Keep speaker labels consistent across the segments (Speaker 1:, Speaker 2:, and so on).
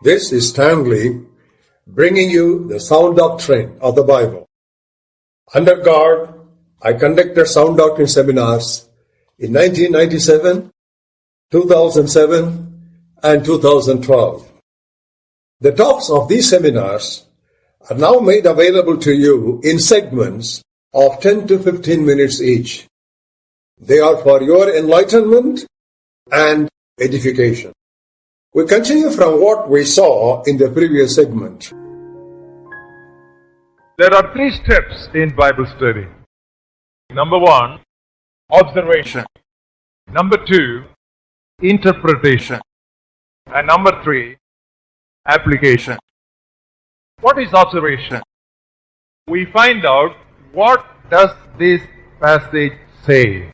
Speaker 1: This is Stanley bringing you the sound doctrine of the Bible. Under God, I conducted Sound Doctrine Seminars in 1997, 2007, and 2012. The talks of these seminars are now made available to you in segments of 10 to 15 minutes each. They are for your enlightenment and edification. We continue from what we saw in the previous segment.
Speaker 2: There are 3 steps in Bible study. Number 1, observation. Number 2, interpretation. And number 3, application. What is observation? We find out what does this passage say.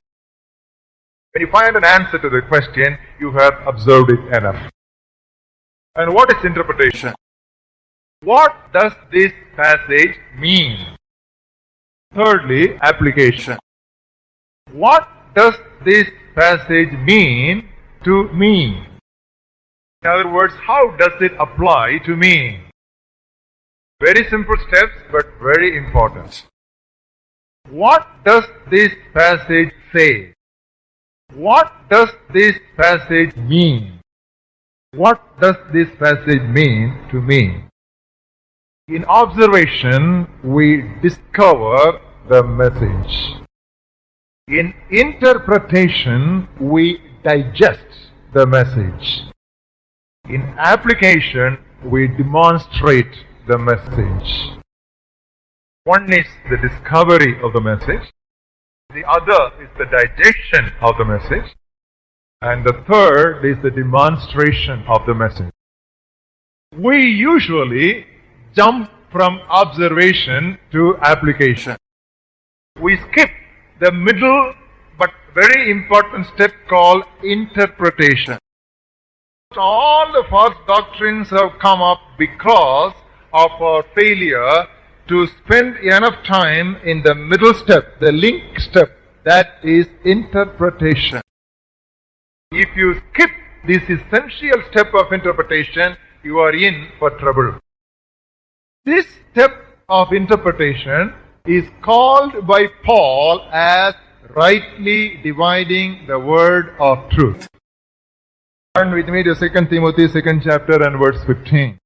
Speaker 2: When you find an answer to the question, you have observed it enough. And what is interpretation? What does this passage mean? Thirdly, application. What does this passage mean to me? In other words, how does it apply to me? Very simple steps, but very important. What does this passage say? What does this passage mean? What does this passage mean to me? In observation, we discover the message. In interpretation, we digest the message. In application, we demonstrate the message. One is the discovery of the message. The other is the digestion of the message. And the third is the demonstration of the message. We usually jump from observation to application. We skip the middle but very important step called interpretation. All the false doctrines have come up because of our failure to spend enough time in the middle step, the link step, that is interpretation. If you skip this essential step of interpretation, you are in for trouble. This step of interpretation is called by Paul as rightly dividing the word of truth. Turn with me to 2 Timothy 2nd chapter and verse 15.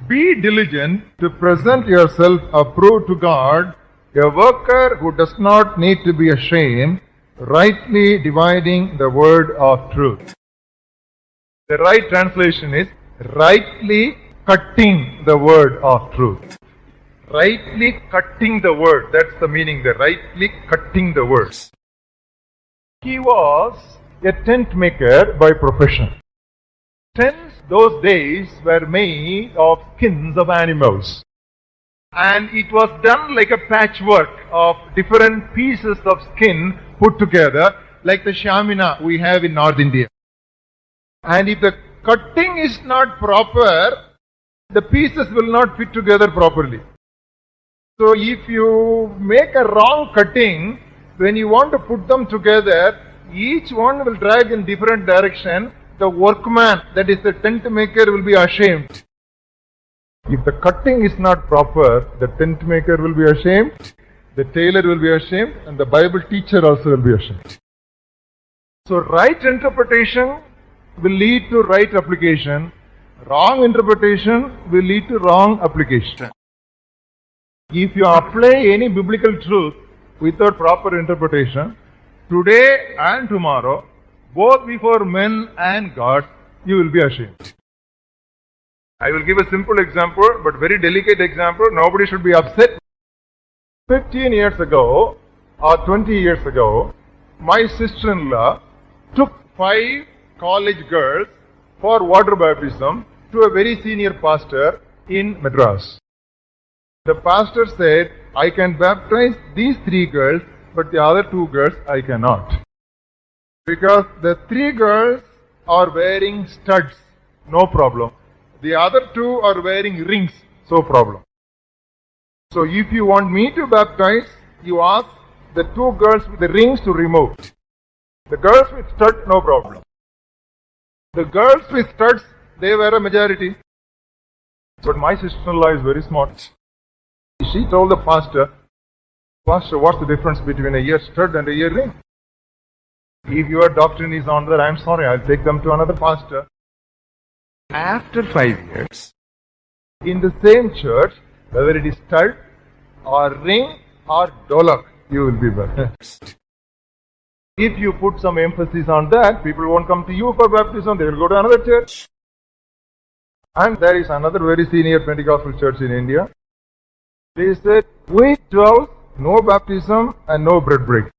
Speaker 2: Be diligent to present yourself approved to God, a worker who does not need to be ashamed, rightly dividing the word of truth. The right translation is rightly cutting the word of truth. Rightly cutting the word, that's the meaning, the rightly cutting the words. He was a tent maker by profession. Tents those days were made of skins of animals. And it was done like a patchwork of different pieces of skin put together, like the shamina we have in North India. And if the cutting is not proper, the pieces will not fit together properly. So if you make a wrong cutting, when you want to put them together, each one will drag in different direction. The workman, that is the tent maker, will be ashamed. If the cutting is not proper, the tent maker will be ashamed, the tailor will be ashamed, and the Bible teacher also will be ashamed. So right interpretation will lead to right application. Wrong interpretation will lead to wrong application. If you apply any biblical truth without proper interpretation, today and tomorrow, both before men and God, you will be ashamed. I will give a simple example, but very delicate example. Nobody should be upset. 15 years ago or 20 years ago, my sister-in-law took 5 college girls for water baptism to a very senior pastor in Madras. The pastor said, I can baptize these 3 girls, but the other 2 girls I cannot. Because the 3 girls are wearing studs, no problem. The other 2 are wearing rings, so problem. So if you want me to baptize, you ask the 2 girls with the rings to remove. The girls with studs, no problem. The girls with studs, they were a majority. But my sister-in-law is very smart. She told the pastor, "Pastor, what's the difference between a ear stud and a earring? If your doctrine is on that, I'm sorry, I'll take them to another pastor." After 5 years, in the same church, whether it is stud or ring or dolak, you will be baptized. If you put some emphasis on that, people won't come to you for baptism, they will go to another church. And there is another very senior Pentecostal church in India. They said, we 12, no baptism and no bread breaking.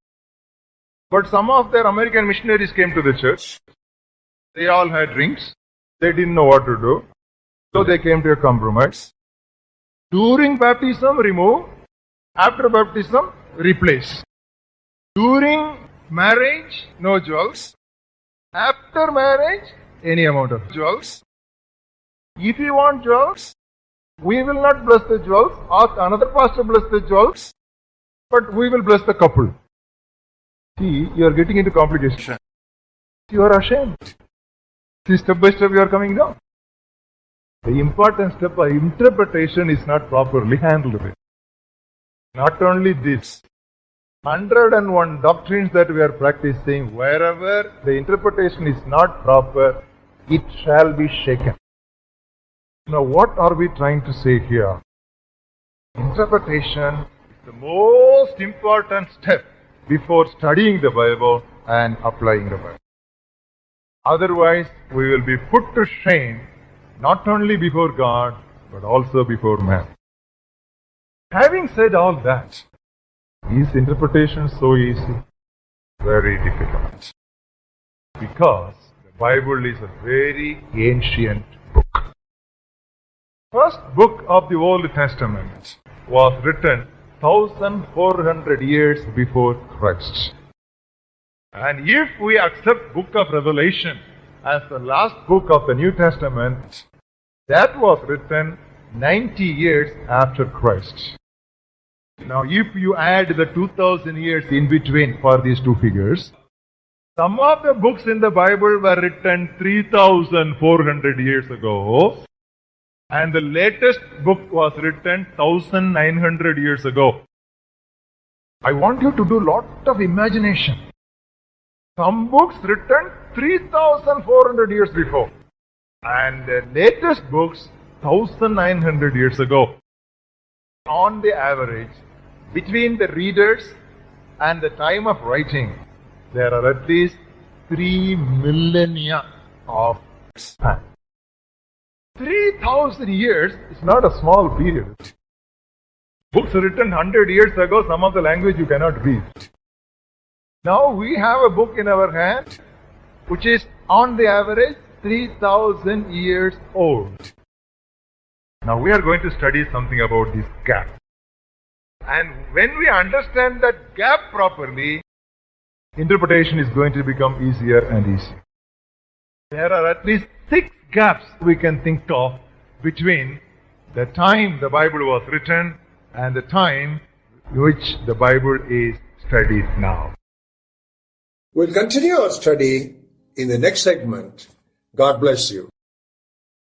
Speaker 2: But some of their American missionaries came to the church. They all had rings. They didn't know what to do. So they came to a compromise. During baptism, remove. After baptism, replace. During marriage, no jewels. After marriage, any amount of jewels. If you want jewels, we will not bless the jewels. Ask another pastor bless the jewels. But we will bless the couple. See, you are getting into complication. You are ashamed. See, step by step you are coming down. The important step by interpretation is not properly handled. Not only this, 101 doctrines that we are practicing, wherever the interpretation is not proper, it shall be shaken. Now, what are we trying to say here? Interpretation is the most important step before studying the Bible and applying the Bible. Otherwise, we will be put to shame not only before God, but also before man. Having said all that, is interpretation so easy? Very difficult. Because the Bible is a very ancient book. First book of the Old Testament was written 1400 years before Christ. And if we accept book of Revelation as the last book of the New Testament, that was written 90 years after Christ. Now, if you add the 2000 years in between for these two figures, some of the books in the Bible were written 3400 years ago, and the latest book was written 1900 years ago. I want you to do a lot of imagination. Some books written 3400 years before, and the latest books 1900 years ago. On the average, between the readers and the time of writing, there are at least 3 millennia of span. 3000 years is not a small period. Books written 100 years ago, some of the language you cannot read. Now we have a book in our hand which is on the average 3000 years old. Now we are going to study something about this gap. And when we understand that gap properly, interpretation is going to become easier and easier. There are at least 6 gaps we can think of between the time the Bible was written and the time which the Bible is studied now.
Speaker 1: We'll continue our study in the next segment. God bless you.